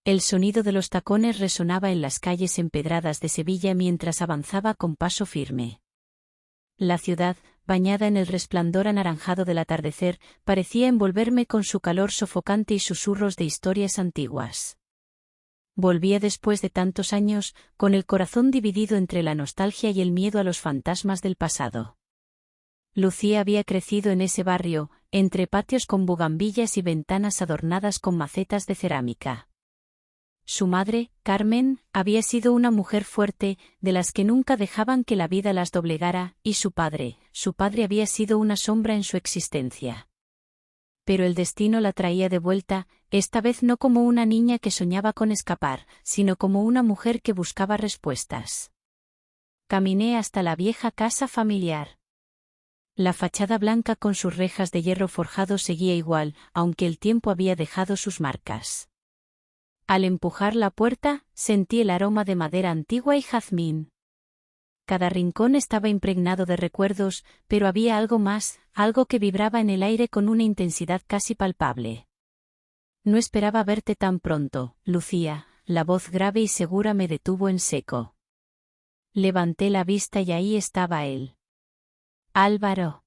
El sonido de los tacones resonaba en las calles empedradas de Sevilla mientras avanzaba con paso firme. La ciudad, bañada en el resplandor anaranjado del atardecer, parecía envolverme con su calor sofocante y susurros de historias antiguas. Volvía después de tantos años, con el corazón dividido entre la nostalgia y el miedo a los fantasmas del pasado. Lucía había crecido en ese barrio, entre patios con bugambillas y ventanas adornadas con macetas de cerámica. Su madre, Carmen, había sido una mujer fuerte, de las que nunca dejaban que la vida las doblegara, y su padre había sido una sombra en su existencia. Pero el destino la traía de vuelta, esta vez no como una niña que soñaba con escapar, sino como una mujer que buscaba respuestas. Caminé hasta la vieja casa familiar. La fachada blanca con sus rejas de hierro forjado seguía igual, aunque el tiempo había dejado sus marcas. Al empujar la puerta, sentí el aroma de madera antigua y jazmín. Cada rincón estaba impregnado de recuerdos, pero había algo más, algo que vibraba en el aire con una intensidad casi palpable. No esperaba verte tan pronto, Lucía, la voz grave y segura me detuvo en seco. Levanté la vista y ahí estaba él. Álvaro.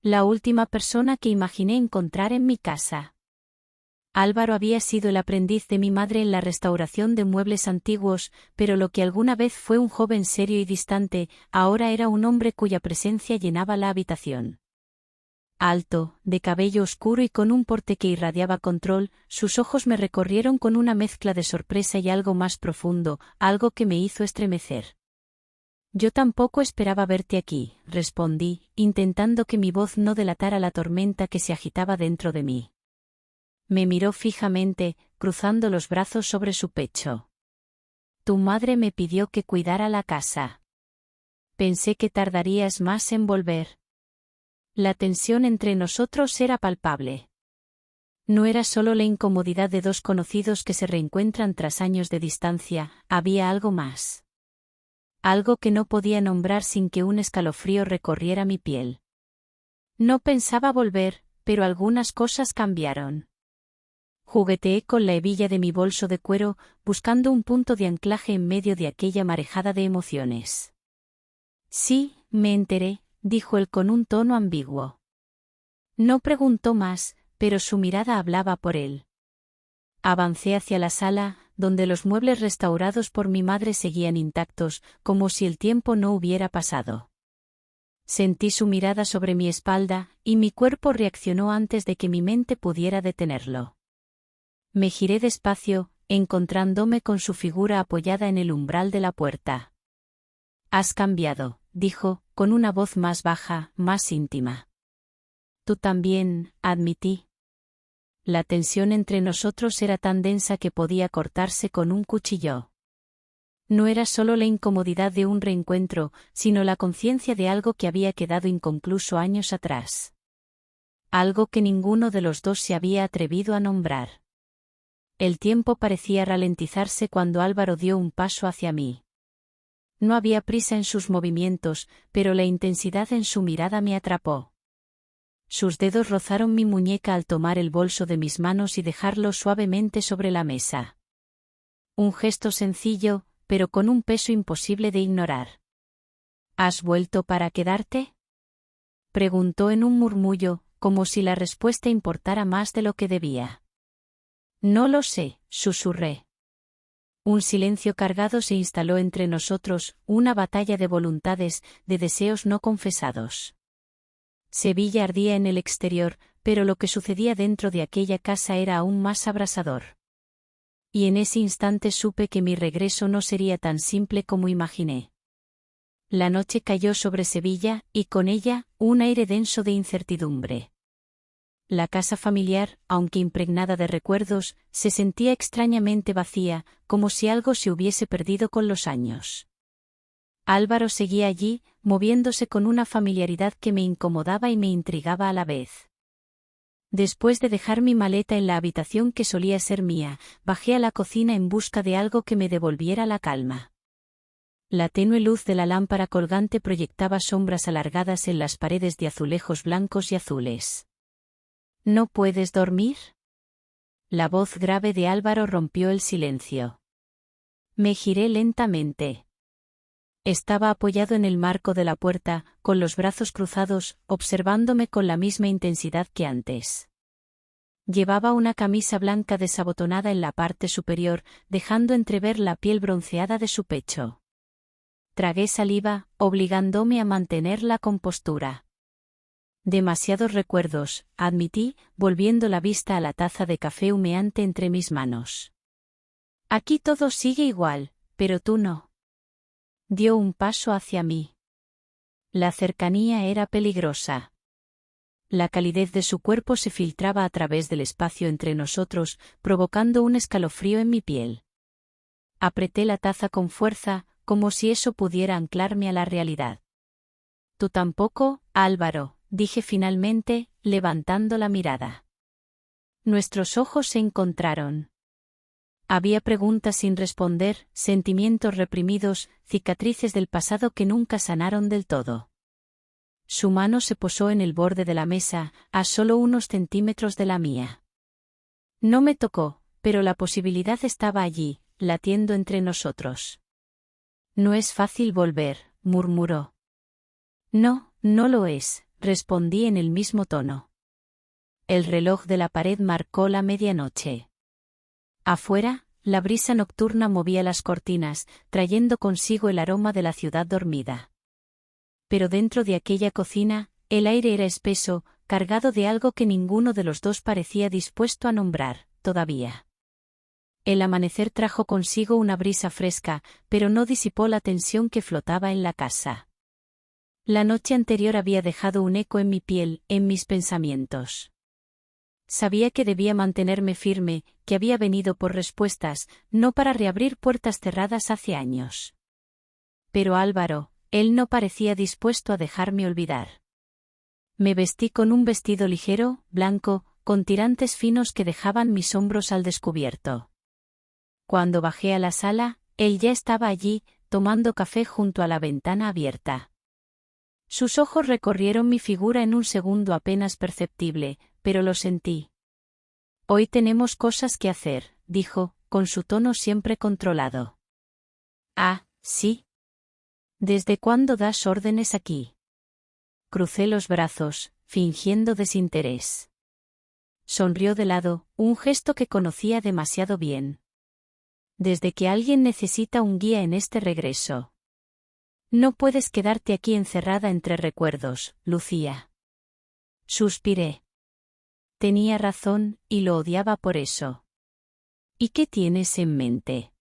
La última persona que imaginé encontrar en mi casa. Álvaro había sido el aprendiz de mi madre en la restauración de muebles antiguos, pero lo que alguna vez fue un joven serio y distante, ahora era un hombre cuya presencia llenaba la habitación. Alto, de cabello oscuro y con un porte que irradiaba control, sus ojos me recorrieron con una mezcla de sorpresa y algo más profundo, algo que me hizo estremecer. Yo tampoco esperaba verte aquí, respondí, intentando que mi voz no delatara la tormenta que se agitaba dentro de mí. Me miró fijamente, cruzando los brazos sobre su pecho. Tu madre me pidió que cuidara la casa. Pensé que tardarías más en volver. La tensión entre nosotros era palpable. No era solo la incomodidad de dos conocidos que se reencuentran tras años de distancia, había algo más. Algo que no podía nombrar sin que un escalofrío recorriera mi piel. No pensaba volver, pero algunas cosas cambiaron. Jugueteé con la hebilla de mi bolso de cuero, buscando un punto de anclaje en medio de aquella marejada de emociones. Sí, me enteré, dijo él con un tono ambiguo. No preguntó más, pero su mirada hablaba por él. Avancé hacia la sala, donde los muebles restaurados por mi madre seguían intactos, como si el tiempo no hubiera pasado. Sentí su mirada sobre mi espalda, y mi cuerpo reaccionó antes de que mi mente pudiera detenerlo. Me giré despacio, encontrándome con su figura apoyada en el umbral de la puerta. Has cambiado, dijo, con una voz más baja, más íntima. Tú también, admití. La tensión entre nosotros era tan densa que podía cortarse con un cuchillo. No era solo la incomodidad de un reencuentro, sino la conciencia de algo que había quedado inconcluso años atrás. Algo que ninguno de los dos se había atrevido a nombrar. El tiempo parecía ralentizarse cuando Álvaro dio un paso hacia mí. No había prisa en sus movimientos, pero la intensidad en su mirada me atrapó. Sus dedos rozaron mi muñeca al tomar el bolso de mis manos y dejarlo suavemente sobre la mesa. Un gesto sencillo, pero con un peso imposible de ignorar. ¿Has vuelto para quedarte?, preguntó en un murmullo, como si la respuesta importara más de lo que debía. No lo sé, susurré. Un silencio cargado se instaló entre nosotros, una batalla de voluntades, de deseos no confesados. Sevilla ardía en el exterior, pero lo que sucedía dentro de aquella casa era aún más abrasador. Y en ese instante supe que mi regreso no sería tan simple como imaginé. La noche cayó sobre Sevilla, y con ella, un aire denso de incertidumbre. La casa familiar, aunque impregnada de recuerdos, se sentía extrañamente vacía, como si algo se hubiese perdido con los años. Álvaro seguía allí, moviéndose con una familiaridad que me incomodaba y me intrigaba a la vez. Después de dejar mi maleta en la habitación que solía ser mía, bajé a la cocina en busca de algo que me devolviera la calma. La tenue luz de la lámpara colgante proyectaba sombras alargadas en las paredes de azulejos blancos y azules. ¿No puedes dormir?, La voz grave de Álvaro rompió el silencio. Me giré lentamente. Estaba apoyado en el marco de la puerta, con los brazos cruzados, observándome con la misma intensidad que antes. Llevaba una camisa blanca desabotonada en la parte superior, dejando entrever la piel bronceada de su pecho. Tragué saliva, obligándome a mantener la compostura. Demasiados recuerdos, admití, volviendo la vista a la taza de café humeante entre mis manos. Aquí todo sigue igual, pero tú no. Dio un paso hacia mí. La cercanía era peligrosa. La calidez de su cuerpo se filtraba a través del espacio entre nosotros, provocando un escalofrío en mi piel. Apreté la taza con fuerza, como si eso pudiera anclarme a la realidad. Tú tampoco, Álvaro, dije finalmente, levantando la mirada. Nuestros ojos se encontraron. Había preguntas sin responder, sentimientos reprimidos, cicatrices del pasado que nunca sanaron del todo. Su mano se posó en el borde de la mesa, a solo unos centímetros de la mía. No me tocó, pero la posibilidad estaba allí, latiendo entre nosotros. No es fácil volver, murmuró. No, no lo es, respondí en el mismo tono. El reloj de la pared marcó la medianoche. Afuera, la brisa nocturna movía las cortinas, trayendo consigo el aroma de la ciudad dormida. Pero dentro de aquella cocina, el aire era espeso, cargado de algo que ninguno de los dos parecía dispuesto a nombrar, todavía. El amanecer trajo consigo una brisa fresca, pero no disipó la tensión que flotaba en la casa. La noche anterior había dejado un eco en mi piel, en mis pensamientos. Sabía que debía mantenerme firme, que había venido por respuestas, no para reabrir puertas cerradas hace años. Pero Álvaro, él no parecía dispuesto a dejarme olvidar. Me vestí con un vestido ligero, blanco, con tirantes finos que dejaban mis hombros al descubierto. Cuando bajé a la sala, él ya estaba allí, tomando café junto a la ventana abierta. Sus ojos recorrieron mi figura en un segundo apenas perceptible, pero lo sentí. Hoy tenemos cosas que hacer, dijo, con su tono siempre controlado. Ah, sí. ¿Desde cuándo das órdenes aquí? Crucé los brazos, fingiendo desinterés. Sonrió de lado, un gesto que conocía demasiado bien. Desde que alguien necesita un guía en este regreso. No puedes quedarte aquí encerrada entre recuerdos, Lucía. Suspiré. Tenía razón, y lo odiaba por eso. ¿Y qué tienes en mente?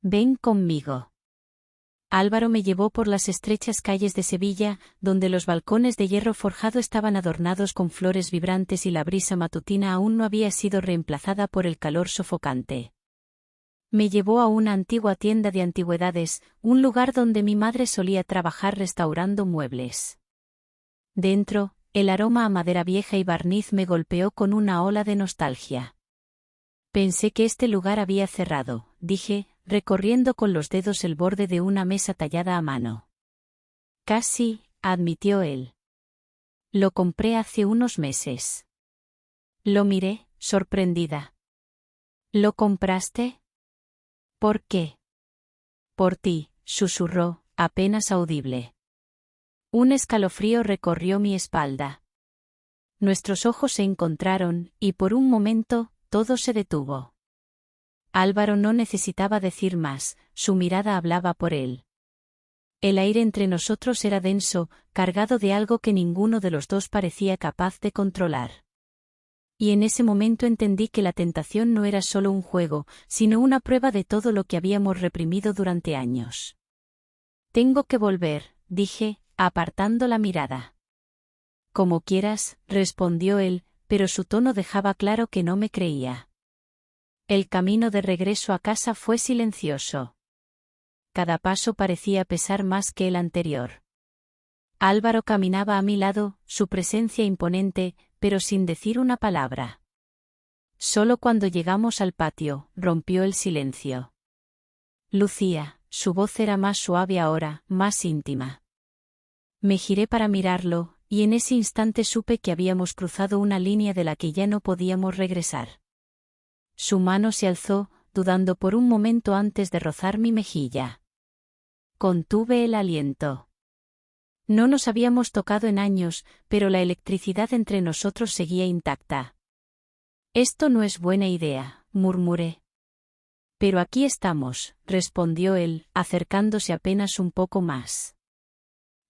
Ven conmigo. Álvaro me llevó por las estrechas calles de Sevilla, donde los balcones de hierro forjado estaban adornados con flores vibrantes y la brisa matutina aún no había sido reemplazada por el calor sofocante. Me llevó a una antigua tienda de antigüedades, un lugar donde mi madre solía trabajar restaurando muebles. Dentro, el aroma a madera vieja y barniz me golpeó con una ola de nostalgia. Pensé que este lugar había cerrado, dije, recorriendo con los dedos el borde de una mesa tallada a mano. Casi, admitió él. Lo compré hace unos meses. Lo miré, sorprendida. ¿Lo compraste? ¿Por qué? Por ti, susurró, apenas audible. Un escalofrío recorrió mi espalda. Nuestros ojos se encontraron, y por un momento, todo se detuvo. Álvaro no necesitaba decir más, su mirada hablaba por él. El aire entre nosotros era denso, cargado de algo que ninguno de los dos parecía capaz de controlar. Y en ese momento entendí que la tentación no era solo un juego, sino una prueba de todo lo que habíamos reprimido durante años. Tengo que volver, dije, apartando la mirada. Como quieras, respondió él, pero su tono dejaba claro que no me creía. El camino de regreso a casa fue silencioso. Cada paso parecía pesar más que el anterior. Álvaro caminaba a mi lado, su presencia imponente, pero sin decir una palabra. Solo cuando llegamos al patio, rompió el silencio. Lucía, su voz era más suave ahora, más íntima. Me giré para mirarlo, y en ese instante supe que habíamos cruzado una línea de la que ya no podíamos regresar. Su mano se alzó, dudando por un momento antes de rozar mi mejilla. Contuve el aliento. No nos habíamos tocado en años, pero la electricidad entre nosotros seguía intacta. Esto no es buena idea, murmuré. Pero aquí estamos, respondió él, acercándose apenas un poco más.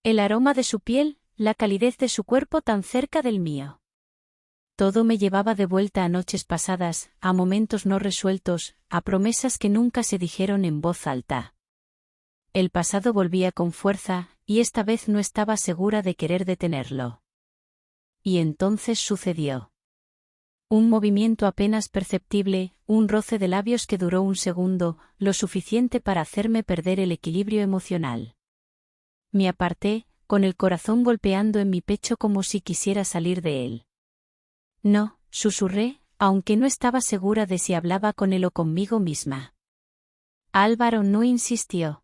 El aroma de su piel, la calidez de su cuerpo tan cerca del mío. Todo me llevaba de vuelta a noches pasadas, a momentos no resueltos, a promesas que nunca se dijeron en voz alta. El pasado volvía con fuerza, y esta vez no estaba segura de querer detenerlo. Y entonces sucedió. Un movimiento apenas perceptible, un roce de labios que duró un segundo, lo suficiente para hacerme perder el equilibrio emocional. Me aparté, con el corazón golpeando en mi pecho como si quisiera salir de él. No, susurré, aunque no estaba segura de si hablaba con él o conmigo misma. Álvaro no insistió.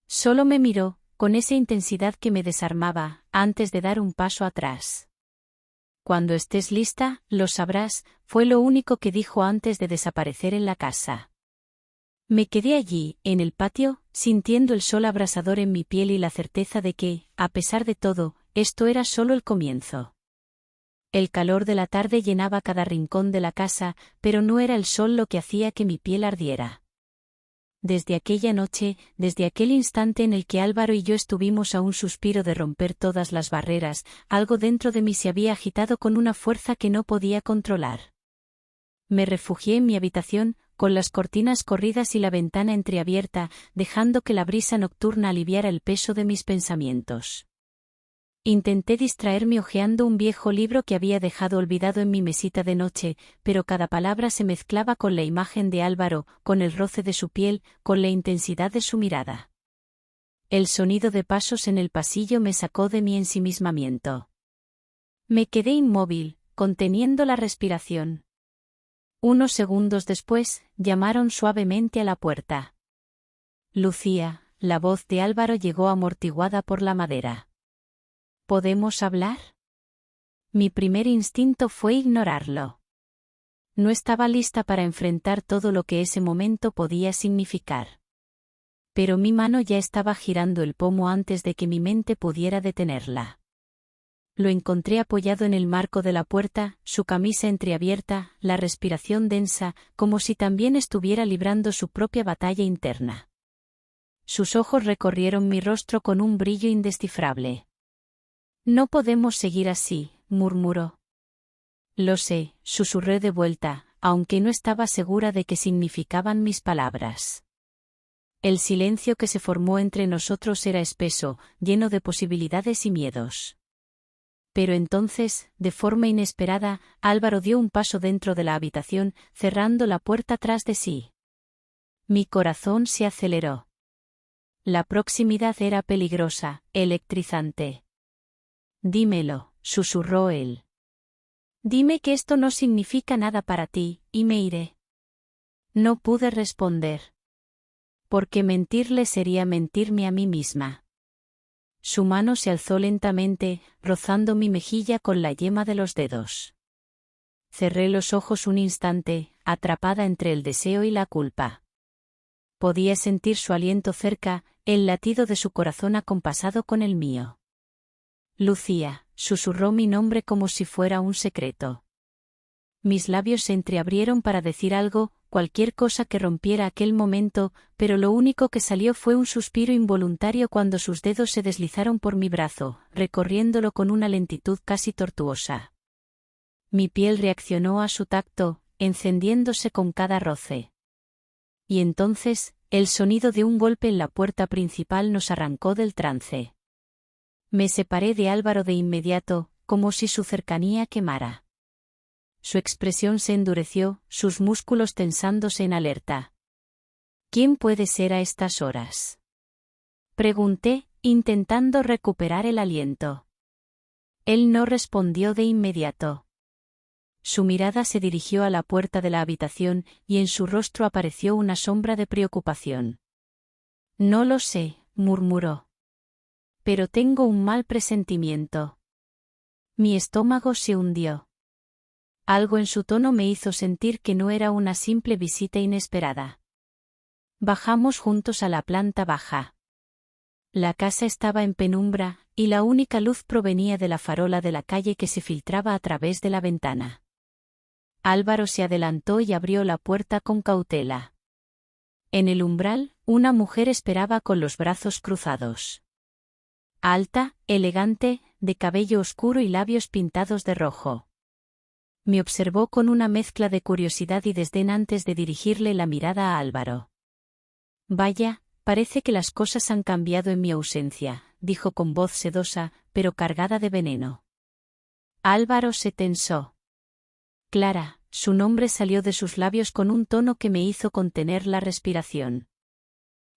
Solo me miró, con esa intensidad que me desarmaba, antes de dar un paso atrás. Cuando estés lista, lo sabrás, fue lo único que dijo antes de desaparecer en la casa. Me quedé allí, en el patio, sintiendo el sol abrasador en mi piel y la certeza de que, a pesar de todo, esto era solo el comienzo. El calor de la tarde llenaba cada rincón de la casa, pero no era el sol lo que hacía que mi piel ardiera. Desde aquella noche, desde aquel instante en el que Álvaro y yo estuvimos a un suspiro de romper todas las barreras, algo dentro de mí se había agitado con una fuerza que no podía controlar. Me refugié en mi habitación, con las cortinas corridas y la ventana entreabierta, dejando que la brisa nocturna aliviara el peso de mis pensamientos. Intenté distraerme hojeando un viejo libro que había dejado olvidado en mi mesita de noche, pero cada palabra se mezclaba con la imagen de Álvaro, con el roce de su piel, con la intensidad de su mirada. El sonido de pasos en el pasillo me sacó de mi ensimismamiento. Me quedé inmóvil, conteniendo la respiración. Unos segundos después, llamaron suavemente a la puerta. Lucía, la voz de Álvaro llegó amortiguada por la madera. ¿Podemos hablar? Mi primer instinto fue ignorarlo. No estaba lista para enfrentar todo lo que ese momento podía significar. Pero mi mano ya estaba girando el pomo antes de que mi mente pudiera detenerla. Lo encontré apoyado en el marco de la puerta, su camisa entreabierta, la respiración densa, como si también estuviera librando su propia batalla interna. Sus ojos recorrieron mi rostro con un brillo indescifrable. No podemos seguir así, murmuró. Lo sé, susurré de vuelta, aunque no estaba segura de qué significaban mis palabras. El silencio que se formó entre nosotros era espeso, lleno de posibilidades y miedos. Pero entonces, de forma inesperada, Álvaro dio un paso dentro de la habitación, cerrando la puerta tras de sí. Mi corazón se aceleró. La proximidad era peligrosa, electrizante. Dímelo, susurró él. Dime que esto no significa nada para ti, y me iré. No pude responder. Porque mentirle sería mentirme a mí misma. Su mano se alzó lentamente, rozando mi mejilla con la yema de los dedos. Cerré los ojos un instante, atrapada entre el deseo y la culpa. Podía sentir su aliento cerca, el latido de su corazón acompasado con el mío. Lucía, susurró mi nombre como si fuera un secreto. Mis labios se entreabrieron para decir algo, cualquier cosa que rompiera aquel momento, pero lo único que salió fue un suspiro involuntario cuando sus dedos se deslizaron por mi brazo, recorriéndolo con una lentitud casi tortuosa. Mi piel reaccionó a su tacto, encendiéndose con cada roce. Y entonces, el sonido de un golpe en la puerta principal nos arrancó del trance. Me separé de Álvaro de inmediato, como si su cercanía quemara. Su expresión se endureció, sus músculos tensándose en alerta. ¿Quién puede ser a estas horas? Pregunté, intentando recuperar el aliento. Él no respondió de inmediato. Su mirada se dirigió a la puerta de la habitación, y en su rostro apareció una sombra de preocupación. No lo sé, murmuró. Pero tengo un mal presentimiento. Mi estómago se hundió. Algo en su tono me hizo sentir que no era una simple visita inesperada. Bajamos juntos a la planta baja. La casa estaba en penumbra, y la única luz provenía de la farola de la calle que se filtraba a través de la ventana. Álvaro se adelantó y abrió la puerta con cautela. En el umbral, una mujer esperaba con los brazos cruzados. Alta, elegante, de cabello oscuro y labios pintados de rojo. Me observó con una mezcla de curiosidad y desdén antes de dirigirle la mirada a Álvaro. Vaya, parece que las cosas han cambiado en mi ausencia, dijo con voz sedosa, pero cargada de veneno. Álvaro se tensó. Clara, su nombre salió de sus labios con un tono que me hizo contener la respiración.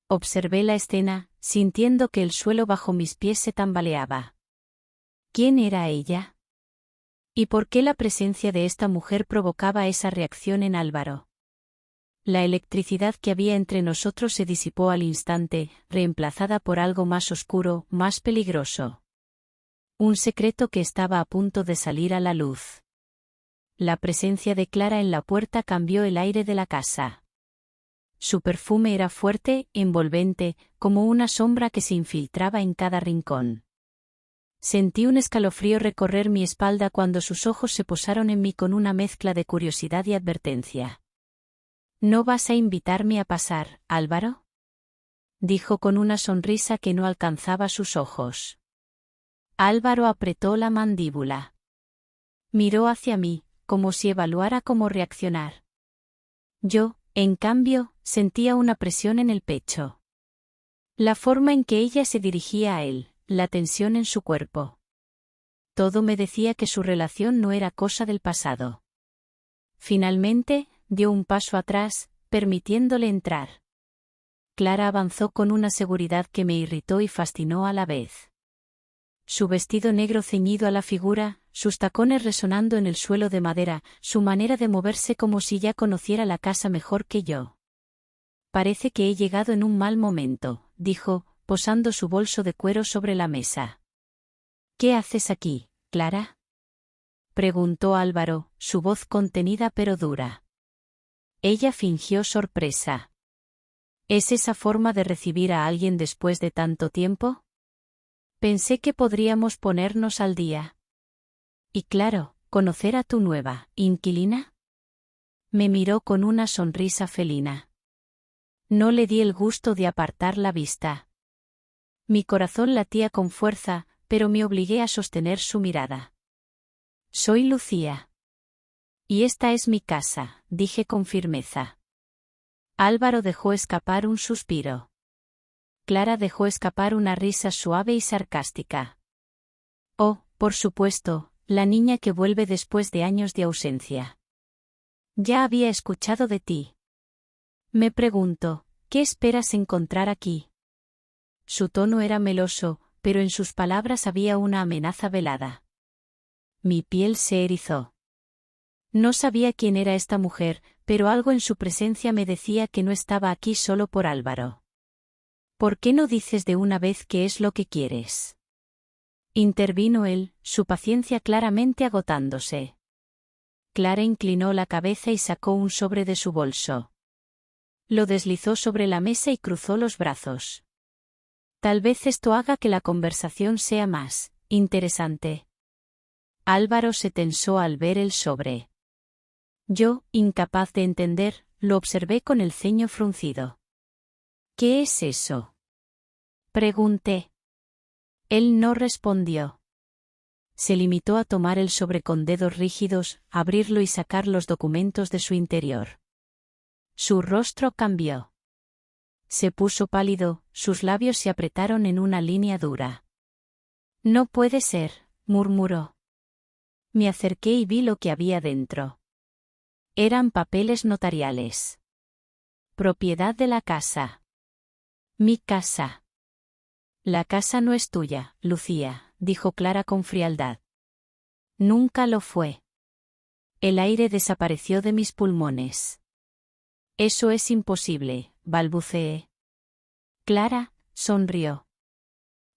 Observé la escena, sintiendo que el suelo bajo mis pies se tambaleaba. ¿Quién era ella? ¿Y por qué la presencia de esta mujer provocaba esa reacción en Álvaro? La electricidad que había entre nosotros se disipó al instante, reemplazada por algo más oscuro, más peligroso. Un secreto que estaba a punto de salir a la luz. La presencia de Clara en la puerta cambió el aire de la casa. Su perfume era fuerte, envolvente, como una sombra que se infiltraba en cada rincón. Sentí un escalofrío recorrer mi espalda cuando sus ojos se posaron en mí con una mezcla de curiosidad y advertencia. ¿No vas a invitarme a pasar, Álvaro?, dijo con una sonrisa que no alcanzaba sus ojos. Álvaro apretó la mandíbula. Miró hacia mí, como si evaluara cómo reaccionar. Yo, en cambio, sentía una presión en el pecho. La forma en que ella se dirigía a él, la tensión en su cuerpo. Todo me decía que su relación no era cosa del pasado. Finalmente, dio un paso atrás, permitiéndole entrar. Clara avanzó con una seguridad que me irritó y fascinó a la vez. Su vestido negro ceñido a la figura, sus tacones resonando en el suelo de madera, su manera de moverse como si ya conociera la casa mejor que yo. Parece que he llegado en un mal momento, dijo, posando su bolso de cuero sobre la mesa. ¿Qué haces aquí, Clara?, preguntó Álvaro, su voz contenida pero dura. Ella fingió sorpresa. ¿Es esa forma de recibir a alguien después de tanto tiempo? Pensé que podríamos ponernos al día. Y claro, conocer a tu nueva inquilina. Me miró con una sonrisa felina. No le di el gusto de apartar la vista. Mi corazón latía con fuerza, pero me obligué a sostener su mirada. Soy Lucía. Y esta es mi casa, dije con firmeza. Álvaro dejó escapar un suspiro. Clara dejó escapar una risa suave y sarcástica. Oh, por supuesto, la niña que vuelve después de años de ausencia. Ya había escuchado de ti. Me pregunto, ¿qué esperas encontrar aquí? Su tono era meloso, pero en sus palabras había una amenaza velada. Mi piel se erizó. No sabía quién era esta mujer, pero algo en su presencia me decía que no estaba aquí solo por Álvaro. ¿Por qué no dices de una vez qué es lo que quieres?, intervino él, su paciencia claramente agotándose. Clara inclinó la cabeza y sacó un sobre de su bolso. Lo deslizó sobre la mesa y cruzó los brazos. Tal vez esto haga que la conversación sea más interesante. Álvaro se tensó al ver el sobre. Yo, incapaz de entender, lo observé con el ceño fruncido. ¿Qué es eso?, pregunté. Él no respondió. Se limitó a tomar el sobre con dedos rígidos, abrirlo y sacar los documentos de su interior. Su rostro cambió. Se puso pálido, sus labios se apretaron en una línea dura. No puede ser, murmuró. Me acerqué y vi lo que había dentro. Eran papeles notariales. Propiedad de la casa. Mi casa. La casa no es tuya, Lucía, dijo Clara con frialdad. Nunca lo fue. El aire desapareció de mis pulmones. Eso es imposible, balbuceé. Clara sonrió.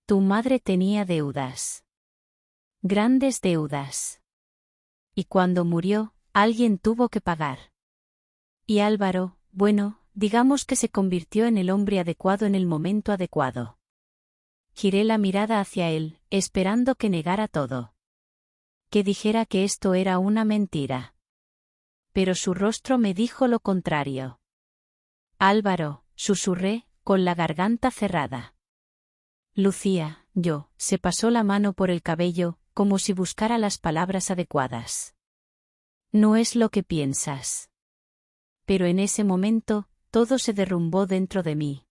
Tu madre tenía deudas. Grandes deudas. Y cuando murió, Alguien tuvo que pagar. Y Álvaro, bueno, digamos que se convirtió en el hombre adecuado en el momento adecuado. Giré la mirada hacia él, esperando que negara todo. Que dijera que esto era una mentira. Pero su rostro me dijo lo contrario. Álvaro, susurré, con la garganta cerrada. Lucía, se pasó la mano por el cabello, como si buscara las palabras adecuadas. No es lo que piensas. Pero en ese momento, todo se derrumbó dentro de mí.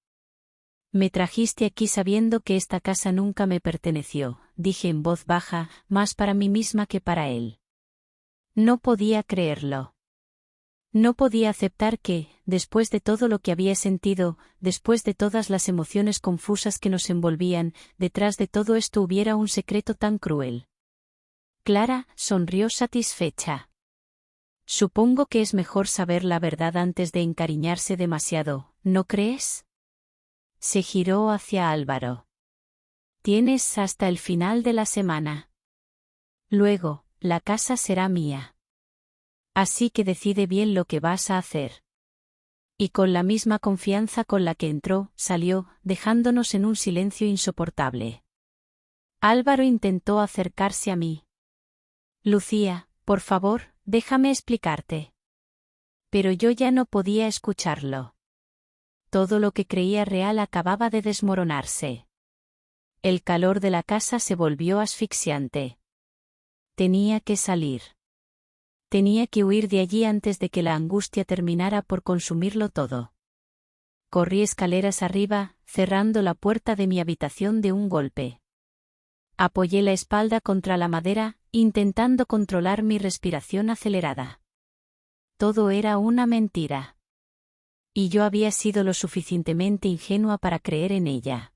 Me trajiste aquí sabiendo que esta casa nunca me perteneció, dije en voz baja, más para mí misma que para él. No podía creerlo. No podía aceptar que, después de todo lo que había sentido, después de todas las emociones confusas que nos envolvían, detrás de todo esto hubiera un secreto tan cruel. Clara sonrió satisfecha. Supongo que es mejor saber la verdad antes de encariñarse demasiado, ¿no crees? Se giró hacia Álvaro. Tienes hasta el final de la semana. Luego, la casa será mía. Así que decide bien lo que vas a hacer. Y con la misma confianza con la que entró, salió, dejándonos en un silencio insoportable. Álvaro intentó acercarse a mí. Lucía, por favor, déjame explicarte. Pero yo ya no podía escucharlo. Todo lo que creía real acababa de desmoronarse. El calor de la casa se volvió asfixiante. Tenía que salir. Tenía que huir de allí antes de que la angustia terminara por consumirlo todo. Corrí escaleras arriba, cerrando la puerta de mi habitación de un golpe. Apoyé la espalda contra la madera, intentando controlar mi respiración acelerada. Todo era una mentira. Y yo había sido lo suficientemente ingenua para creer en ella.